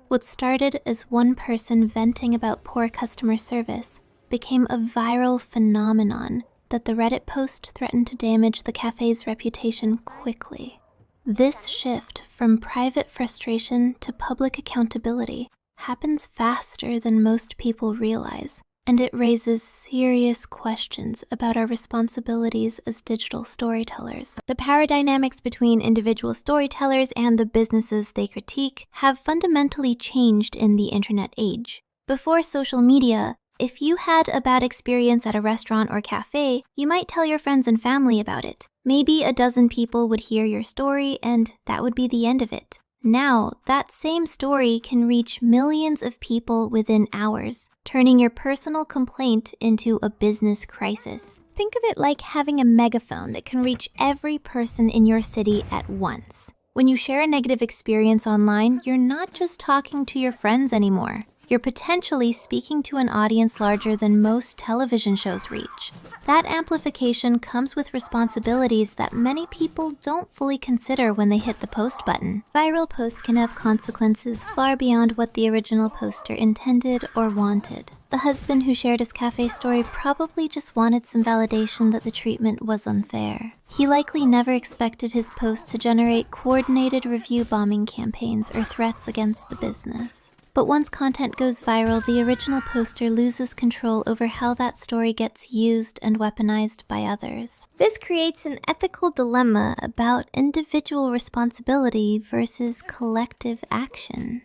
What started as one person venting about poor customer service became a viral phenomenon that the Reddit post threatened to damage the cafe's reputation quickly. This shift from private frustration to public accountability happens faster than most people realize, and it raises serious questions about our responsibilities as digital storytellers. The power dynamics between individual storytellers and the businesses they critique have fundamentally changed in the internet age. Before social media, if you had a bad experience at a restaurant or cafe, you might tell your friends and family about it. Maybe a dozen people would hear your story, and that would be the end of it. Now, that same story can reach millions of people within hours, turning your personal complaint into a business crisis. Think of it like having a megaphone that can reach every person in your city at once. When you share a negative experience online, you're not just talking to your friends anymore. You're potentially speaking to an audience larger than most television shows reach. That amplification comes with responsibilities that many people don't fully consider when they hit the post button. Viral posts can have consequences far beyond what the original poster intended or wanted. The husband who shared his cafe story probably just wanted some validation that the treatment was unfair. He likely never expected his post to generate coordinated review bombing campaigns or threats against the business. But once content goes viral, the original poster loses control over how that story gets used and weaponized by others. This creates an ethical dilemma about individual responsibility versus collective action.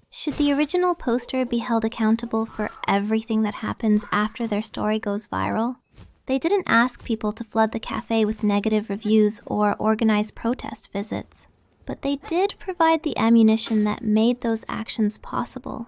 Should the original poster be held accountable for everything that happens after their story goes viral? They didn't ask people to flood the cafe with negative reviews or organize protest visits, but they did provide the ammunition that made those actions possible.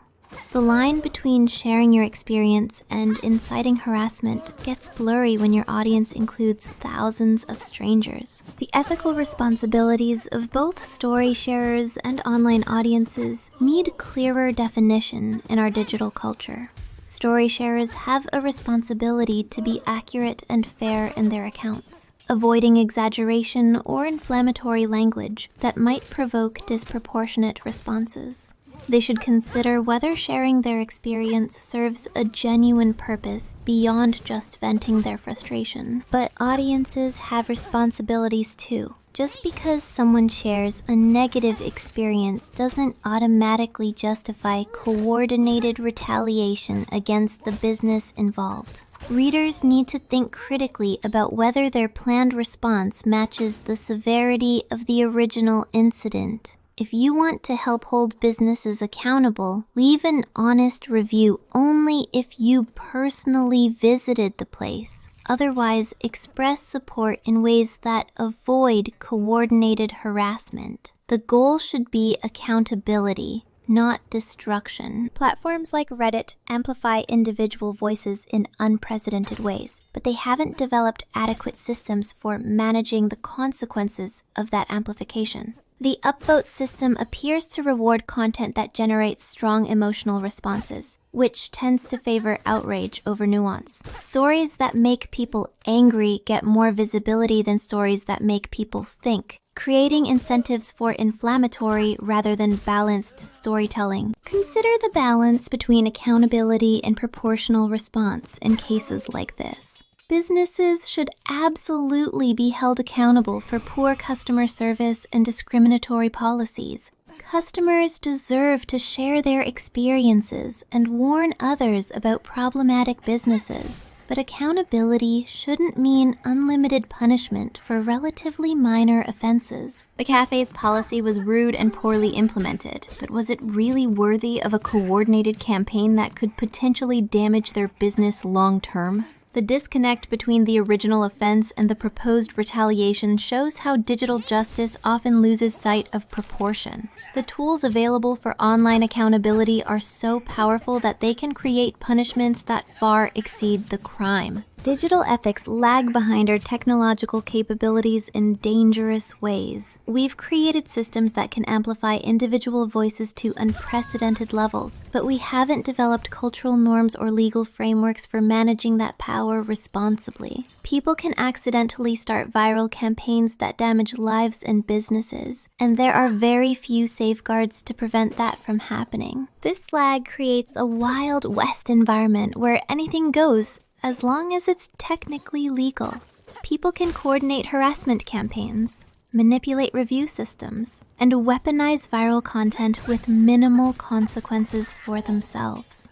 The line between sharing your experience and inciting harassment gets blurry when your audience includes thousands of strangers. The ethical responsibilities of both story sharers and online audiences need clearer definition in our digital culture. Story sharers have a responsibility to be accurate and fair in their accounts. avoiding exaggeration or inflammatory language that might provoke disproportionate responses. They should consider whether sharing their experience serves a genuine purpose beyond just venting their frustration. But audiences have responsibilities too. Just because someone shares a negative experience doesn't automatically justify coordinated retaliation against the business involved. Readers need to think critically about whether their planned response matches the severity of the original incident. If you want to help hold businesses accountable, leave an honest review only if you personally visited the place. Otherwise, express support in ways that avoid coordinated harassment. The goal should be accountability, not destruction. Platforms like Reddit amplify individual voices in unprecedented ways, but they haven't developed adequate systems for managing the consequences of that amplification. The upvote system appears to reward content that generates strong emotional responses, which tends to favor outrage over nuance. Stories that make people angry get more visibility than stories that make people think, creating incentives for inflammatory rather than balanced storytelling. Consider the balance between accountability and proportional response in cases like this. Businesses should absolutely be held accountable for poor customer service and discriminatory policies. Customers deserve to share their experiences and warn others about problematic businesses. But accountability shouldn't mean unlimited punishment for relatively minor offenses. The cafe's policy was rude and poorly implemented, but was it really worthy of a coordinated campaign that could potentially damage their business long term? The disconnect between the original offense and the proposed retaliation shows how digital justice often loses sight of proportion. The tools available for online accountability are so powerful that they can create punishments that far exceed the crime. Digital ethics lag behind our technological capabilities in dangerous ways. We've created systems that can amplify individual voices to unprecedented levels, but we haven't developed cultural norms or legal frameworks for managing that power responsibly. People can accidentally start viral campaigns that damage lives and businesses, and there are very few safeguards to prevent that from happening. This lag creates a Wild West environment where anything goes, as long as it's technically legal. People can coordinate harassment campaigns, manipulate review systems, and weaponize viral content with minimal consequences for themselves.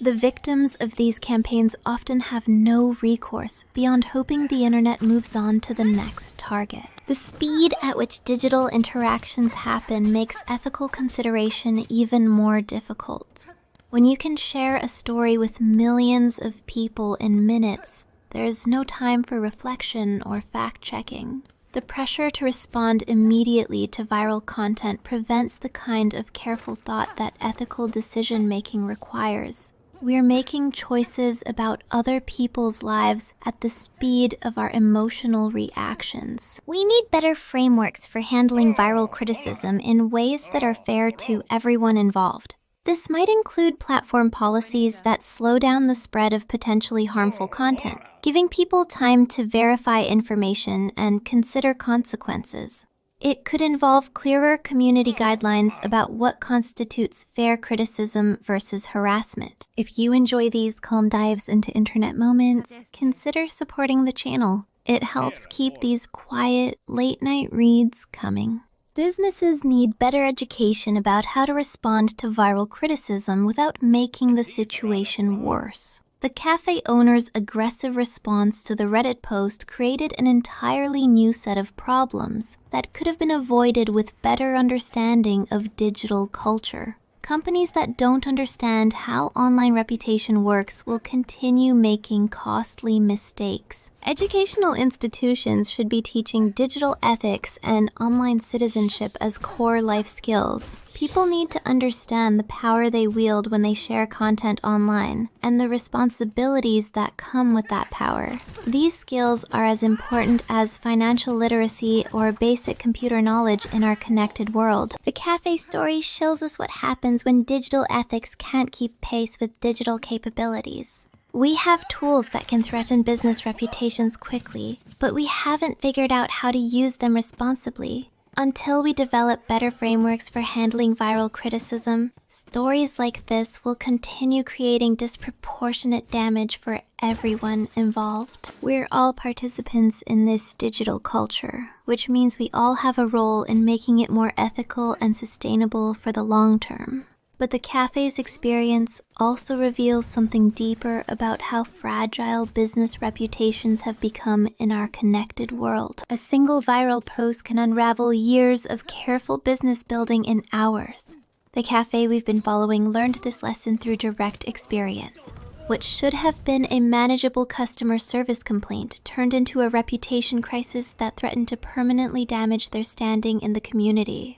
The victims of these campaigns often have no recourse beyond hoping the internet moves on to the next target. The speed at which digital interactions happen makes ethical consideration even more difficult. When you can share a story with millions of people in minutes, there is no time for reflection or fact-checking. The pressure to respond immediately to viral content prevents the kind of careful thought that ethical decision-making requires. We're making choices about other people's lives at the speed of our emotional reactions. We need better frameworks for handling viral criticism in ways that are fair to everyone involved. This might include platform policies that slow down the spread of potentially harmful content, giving people time to verify information and consider consequences. It could involve clearer community guidelines about what constitutes fair criticism versus harassment. If you enjoy these calm dives into internet moments, consider supporting the channel. It helps keep these quiet, late-night reads coming. Businesses need better education about how to respond to viral criticism without making the situation worse. The cafe owner's aggressive response to the Reddit post created an entirely new set of problems that could have been avoided with better understanding of digital culture. Companies that don't understand how online reputation works will continue making costly mistakes. Educational institutions should be teaching digital ethics and online citizenship as core life skills. People need to understand the power they wield when they share content online and the responsibilities that come with that power. These skills are as important as financial literacy or basic computer knowledge in our connected world. The cafe story shows us what happens when digital ethics can't keep pace with digital capabilities. We have tools that can threaten business reputations quickly, but we haven't figured out how to use them responsibly. Until we develop better frameworks for handling viral criticism, stories like this will continue creating disproportionate damage for everyone involved. We're all participants in this digital culture, which means we all have a role in making it more ethical and sustainable for the long term. But the cafe's experience also reveals something deeper about how fragile business reputations have become in our connected world. A single viral post can unravel years of careful business building in hours. The cafe we've been following learned this lesson through direct experience. What should have been a manageable customer service complaint turned into a reputation crisis that threatened to permanently damage their standing in the community.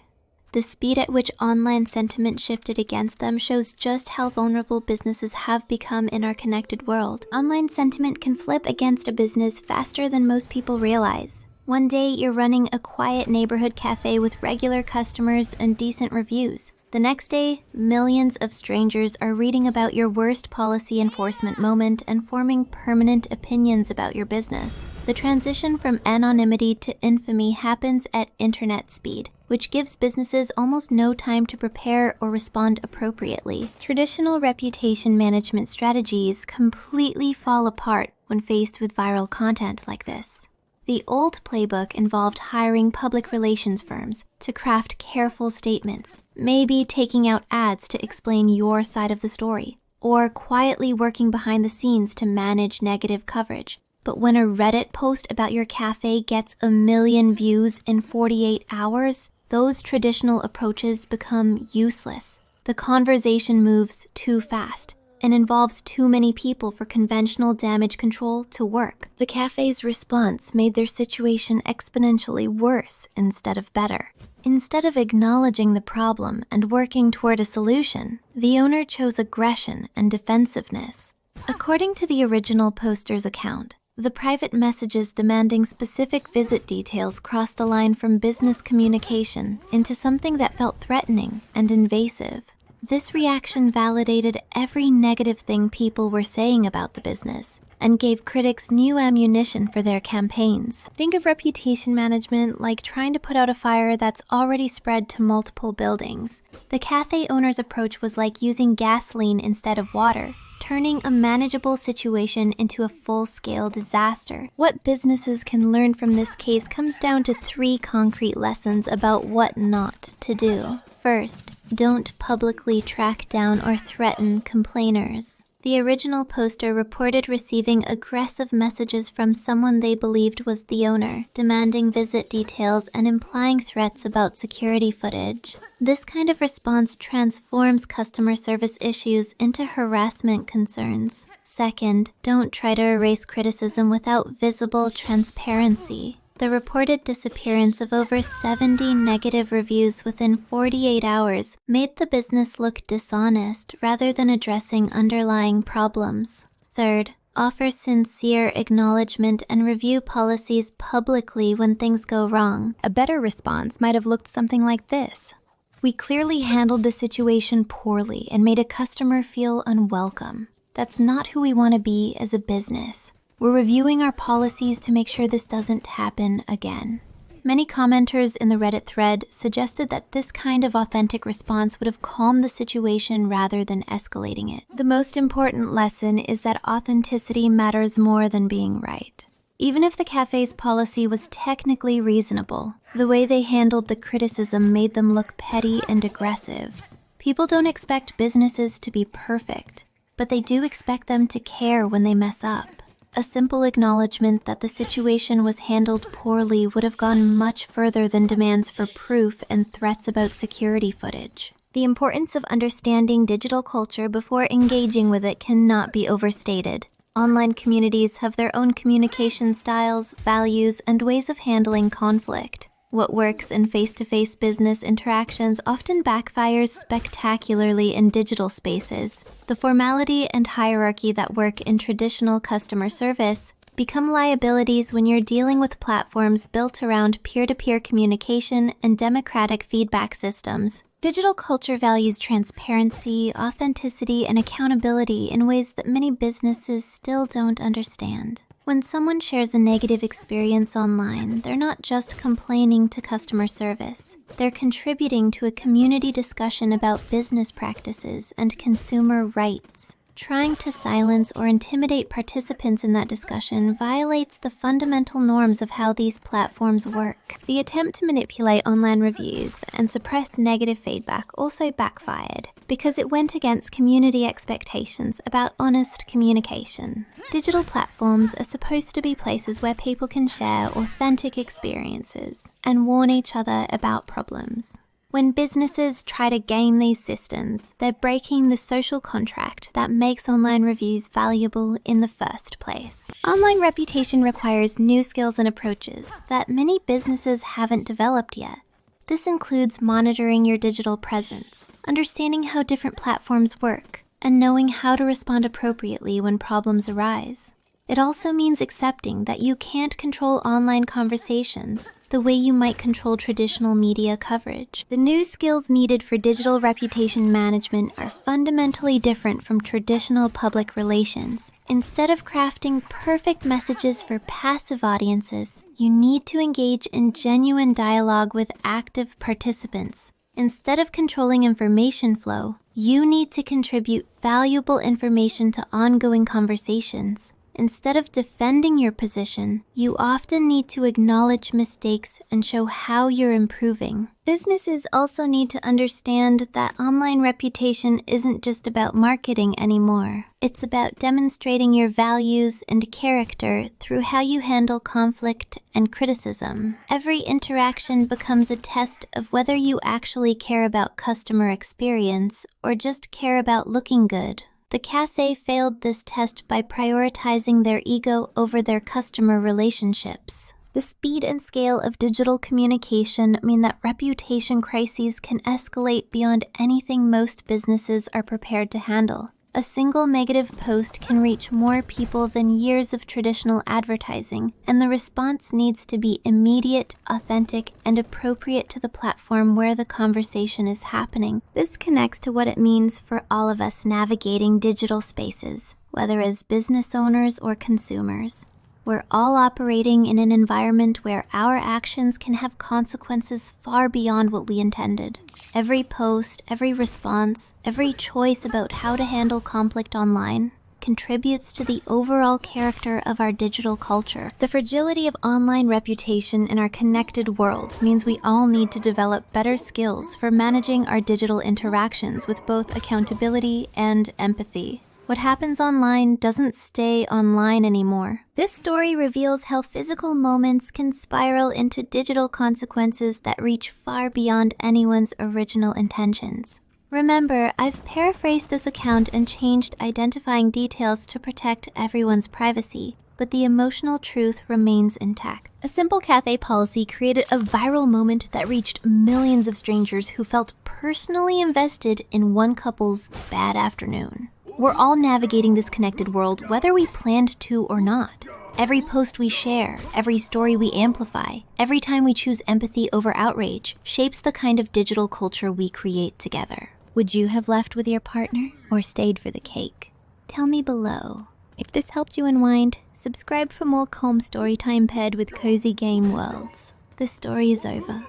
The speed at which online sentiment shifted against them shows just how vulnerable businesses have become in our connected world. Online sentiment can flip against a business faster than most people realize. One day, you're running a quiet neighborhood cafe with regular customers and decent reviews. The next day, millions of strangers are reading about your worst policy enforcement moment and forming permanent opinions about your business. The transition from anonymity to infamy happens at internet speed, which gives businesses almost no time to prepare or respond appropriately. Traditional reputation management strategies completely fall apart when faced with viral content like this. The old playbook involved hiring public relations firms to craft careful statements, maybe taking out ads to explain your side of the story, or quietly working behind the scenes to manage negative coverage. But when a Reddit post about your cafe gets 1 million views in 48 hours, those traditional approaches become useless. The conversation moves too fast and involves too many people for conventional damage control to work. The cafe's response made their situation exponentially worse instead of better. Instead of acknowledging the problem and working toward a solution, the owner chose aggression and defensiveness. According to the original poster's account, the private messages demanding specific visit details crossed the line from business communication into something that felt threatening and invasive. This reaction validated every negative thing people were saying about the business and gave critics new ammunition for their campaigns. Think of reputation management like trying to put out a fire that's already spread to multiple buildings. The cafe owner's approach was like using gasoline instead of water, turning a manageable situation into a full-scale disaster. What businesses can learn from this case comes down to 3 concrete lessons about what not to do. First, don't publicly track down or threaten complainers. The original poster reported receiving aggressive messages from someone they believed was the owner, demanding visit details and implying threats about security footage. This kind of response transforms customer service issues into harassment concerns. Second, don't try to erase criticism without visible transparency. The reported disappearance of over 70 negative reviews within 48 hours made the business look dishonest rather than addressing underlying problems. Third, offer sincere acknowledgement and review policies publicly when things go wrong. A better response might have looked something like this. We clearly handled the situation poorly and made a customer feel unwelcome. That's not who we want to be as a business. We're reviewing our policies to make sure this doesn't happen again. Many commenters in the Reddit thread suggested that this kind of authentic response would have calmed the situation rather than escalating it. The most important lesson is that authenticity matters more than being right. Even if the cafe's policy was technically reasonable, the way they handled the criticism made them look petty and aggressive. People don't expect businesses to be perfect, but they do expect them to care when they mess up. A simple acknowledgement that the situation was handled poorly would have gone much further than demands for proof and threats about security footage. The importance of understanding digital culture before engaging with it cannot be overstated. Online communities have their own communication styles, values, and ways of handling conflict. What works in face-to-face business interactions often backfires spectacularly in digital spaces. The formality and hierarchy that work in traditional customer service become liabilities when you're dealing with platforms built around peer-to-peer communication and democratic feedback systems. Digital culture values transparency, authenticity, and accountability in ways that many businesses still don't understand. When someone shares a negative experience online, they're not just complaining to customer service. They're contributing to a community discussion about business practices and consumer rights. Trying to silence or intimidate participants in that discussion violates the fundamental norms of how these platforms work. The attempt to manipulate online reviews and suppress negative feedback also backfired because it went against community expectations about honest communication. Digital platforms are supposed to be places where people can share authentic experiences and warn each other about problems. When businesses try to game these systems, they're breaking the social contract that makes online reviews valuable in the first place. Online reputation requires new skills and approaches that many businesses haven't developed yet. This includes monitoring your digital presence, understanding how different platforms work, and knowing how to respond appropriately when problems arise. It also means accepting that you can't control online conversations the way you might control traditional media coverage. The new skills needed for digital reputation management are fundamentally different from traditional public relations. Instead of crafting perfect messages for passive audiences, you need to engage in genuine dialogue with active participants. Instead of controlling information flow, you need to contribute valuable information to ongoing conversations. Instead of defending your position, you often need to acknowledge mistakes and show how you're improving. Businesses also need to understand that online reputation isn't just about marketing anymore. It's about demonstrating your values and character through how you handle conflict and criticism. Every interaction becomes a test of whether you actually care about customer experience or just care about looking good. The cafe failed this test by prioritizing their ego over their customer relationships. The speed and scale of digital communication mean that reputation crises can escalate beyond anything most businesses are prepared to handle. A single negative post can reach more people than years of traditional advertising, and the response needs to be immediate, authentic, and appropriate to the platform where the conversation is happening. This connects to what it means for all of us navigating digital spaces, whether as business owners or consumers. We're all operating in an environment where our actions can have consequences far beyond what we intended. Every post, every response, every choice about how to handle conflict online contributes to the overall character of our digital culture. The fragility of online reputation in our connected world means we all need to develop better skills for managing our digital interactions with both accountability and empathy. What happens online doesn't stay online anymore. This story reveals how physical moments can spiral into digital consequences that reach far beyond anyone's original intentions. Remember, I've paraphrased this account and changed identifying details to protect everyone's privacy, but the emotional truth remains intact. A simple cafe policy created a viral moment that reached millions of strangers who felt personally invested in one couple's bad afternoon. We're all navigating this connected world whether we planned to or not. Every post we share, every story we amplify, every time we choose empathy over outrage, shapes the kind of digital culture we create together. Would you have left with your partner or stayed for the cake? Tell me below. If this helped you unwind, subscribe for more calm storytime paired with cozy game worlds. The story is over.